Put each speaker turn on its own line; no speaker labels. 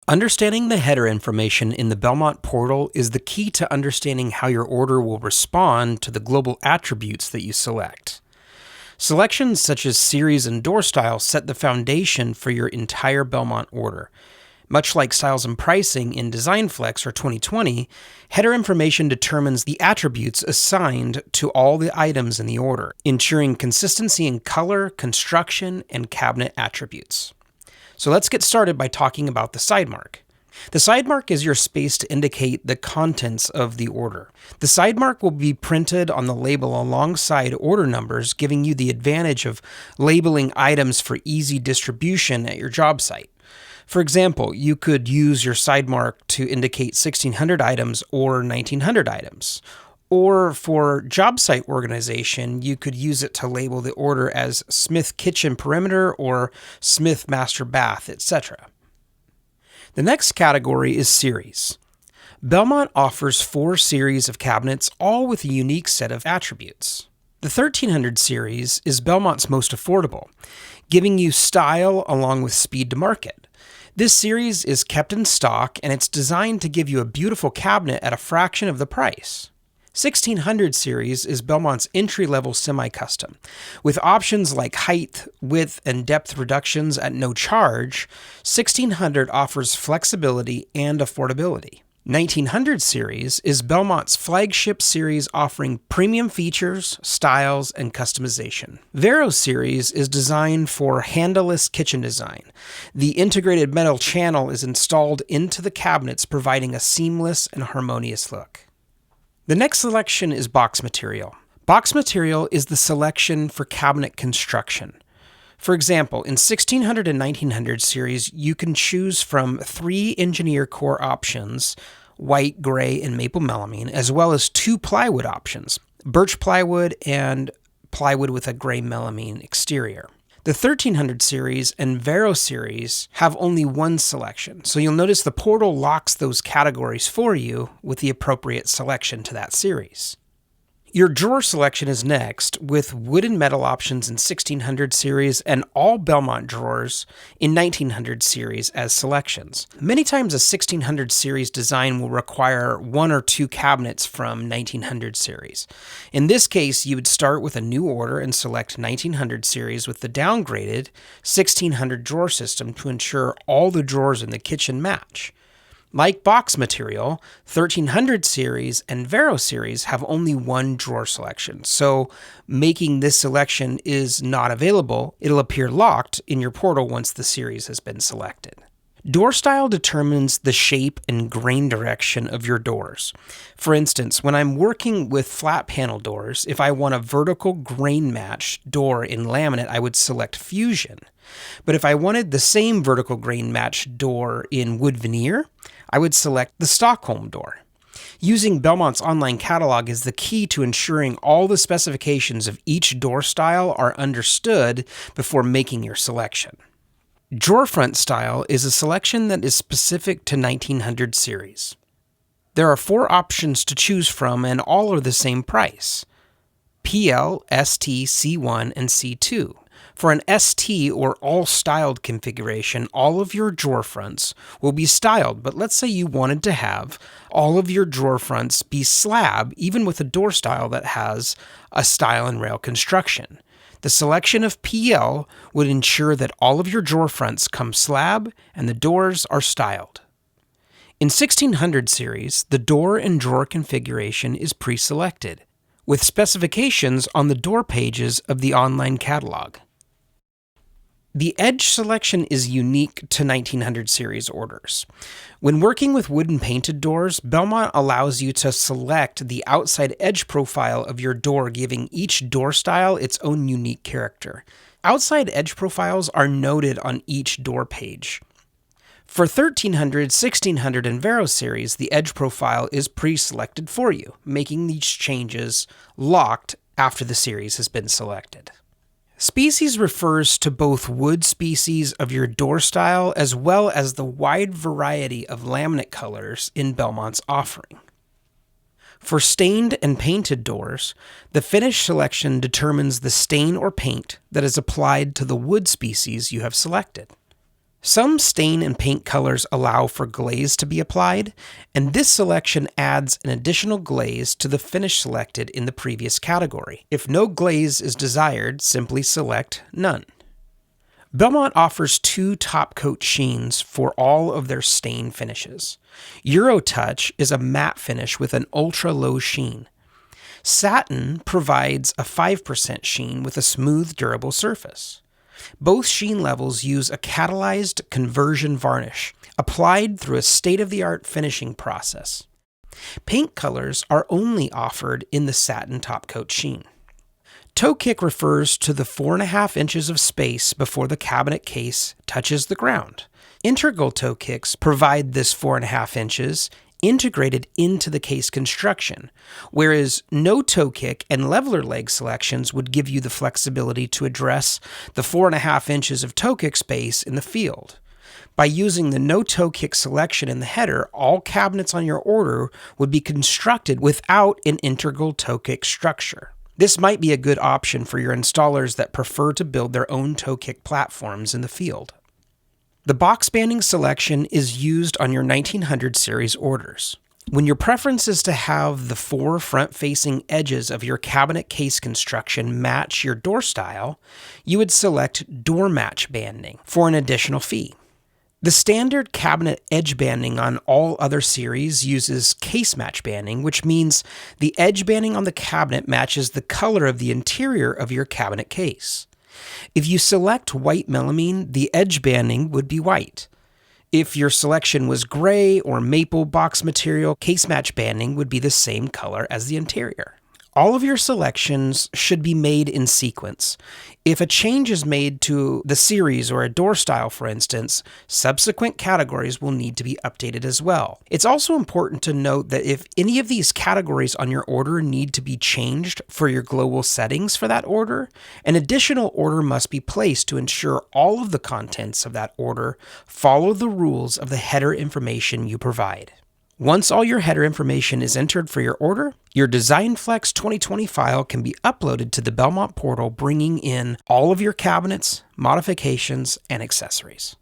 Understanding the header information in the Belmont portal is the key to understanding how your order will respond to the global attributes that you select. Selections such as series and door style set the foundation for your entire Belmont order. Much like styles and pricing in DesignFlex or 2020, header information determines the attributes assigned to all the items in the order, ensuring consistency in color, construction, and cabinet attributes. So let's get started by talking about the side mark. The side mark is your space to indicate the contents of the order. The side mark will be printed on the label alongside order numbers, giving you the advantage of labeling items for easy distribution at your job site. For example, you could use your side mark to indicate 1600 items or 1900 items. Or for job site organization, you could use it to label the order as Smith Kitchen Perimeter or Smith Master Bath, etc. The next category is series. Belmont offers 4 series of cabinets, all with a unique set of attributes. The 1300 series is Belmont's most affordable, giving you style along with speed to market. This series is kept in stock, and it's designed to give you a beautiful cabinet at a fraction of the price. 1600 series is Belmont's entry-level semi-custom. With options like height, width, and depth reductions at no charge, 1600 offers flexibility and affordability. 1900 series is Belmont's flagship series offering premium features, styles, and customization. Vero series is designed for handleless kitchen design. The integrated metal channel is installed into the cabinets, providing a seamless and harmonious look. The next selection is box material. Box material is the selection for cabinet construction. For example, in 1600 and 1900 series, you can choose from 3 engineer core options, white, gray, and maple melamine, as well as 2 plywood options, birch plywood and plywood with a gray melamine exterior. The 1300 series and Vero series have only one selection, so you'll notice the portal locks those categories for you with the appropriate selection to that series. Your drawer selection is next, with wood and metal options in 1600 series and all Belmont drawers in 1900 series as selections. Many times a 1600 series design will require 1 or 2 cabinets from 1900 series. In this case, you would start with a new order and select 1900 series with the downgraded 1600 drawer system to ensure all the drawers in the kitchen match. Like box material, 1300 series and Vero series have only one drawer selection, so making this selection is not available. It'll appear locked in your portal once the series has been selected. Door style determines the shape and grain direction of your doors. For instance, when I'm working with flat panel doors, if I want a vertical grain match door in laminate, I would select Fusion. But if I wanted the same vertical grain match door in wood veneer, I would select the Stockholm door. Using Belmont's online catalog is the key to ensuring all the specifications of each door style are understood before making your selection. Drawer front style is a selection that is specific to 1900 series. There are 4 options to choose from, and all are the same price: PL, ST, C1, and C2. For an ST or all-styled configuration, all of your drawer fronts will be styled, but let's say you wanted to have all of your drawer fronts be slab, even with a door style that has a stile and rail construction. The selection of PL would ensure that all of your drawer fronts come slab and the doors are styled. In 1600 series, the door and drawer configuration is pre-selected, with specifications on the door pages of the online catalog. The edge selection is unique to 1900 series orders. When working with wooden painted doors, Belmont allows you to select the outside edge profile of your door, giving each door style its own unique character. Outside edge profiles are noted on each door page. For 1300, 1600, and Vero series, the edge profile is pre-selected for you, making these changes locked after the series has been selected. Species refers to both wood species of your door style as well as the wide variety of laminate colors in Belmont's offering. For stained and painted doors, the finish selection determines the stain or paint that is applied to the wood species you have selected. Some stain and paint colors allow for glaze to be applied, and this selection adds an additional glaze to the finish selected in the previous category. If no glaze is desired, simply select None. Belmont offers 2 top coat sheens for all of their stain finishes. Eurotouch is a matte finish with an ultra-low sheen. Satin provides a 5% sheen with a smooth, durable surface. Both sheen levels use a catalyzed conversion varnish, applied through a state-of-the-art finishing process. Paint colors are only offered in the satin top coat sheen. Toe kick refers to the 4.5 inches of space before the cabinet case touches the ground. Integral toe kicks provide this 4.5 inches integrated into the case construction, whereas no toe kick and leveler leg selections would give you the flexibility to address the 4.5 inches of toe kick space in the field. By using the no toe kick selection in the header, all cabinets on your order would be constructed without an integral toe kick structure. This might be a good option for your installers that prefer to build their own toe kick platforms in the field. The box banding selection is used on your 1900 series orders. When your preference is to have the 4 front-facing edges of your cabinet case construction match your door style, you would select door match banding for an additional fee. The standard cabinet edge banding on all other series uses case match banding, which means the edge banding on the cabinet matches the color of the interior of your cabinet case. If you select white melamine, the edge banding would be white. If your selection was gray or maple box material, case match banding would be the same color as the interior. All of your selections should be made in sequence. If a change is made to the series or a door style, for instance, subsequent categories will need to be updated as well. It's also important to note that if any of these categories on your order need to be changed for your global settings for that order, an additional order must be placed to ensure all of the contents of that order follow the rules of the header information you provide. Once all your header information is entered for your order, your DesignFlex 2020 file can be uploaded to the Belmont portal, bringing in all of your cabinets, modifications, and accessories.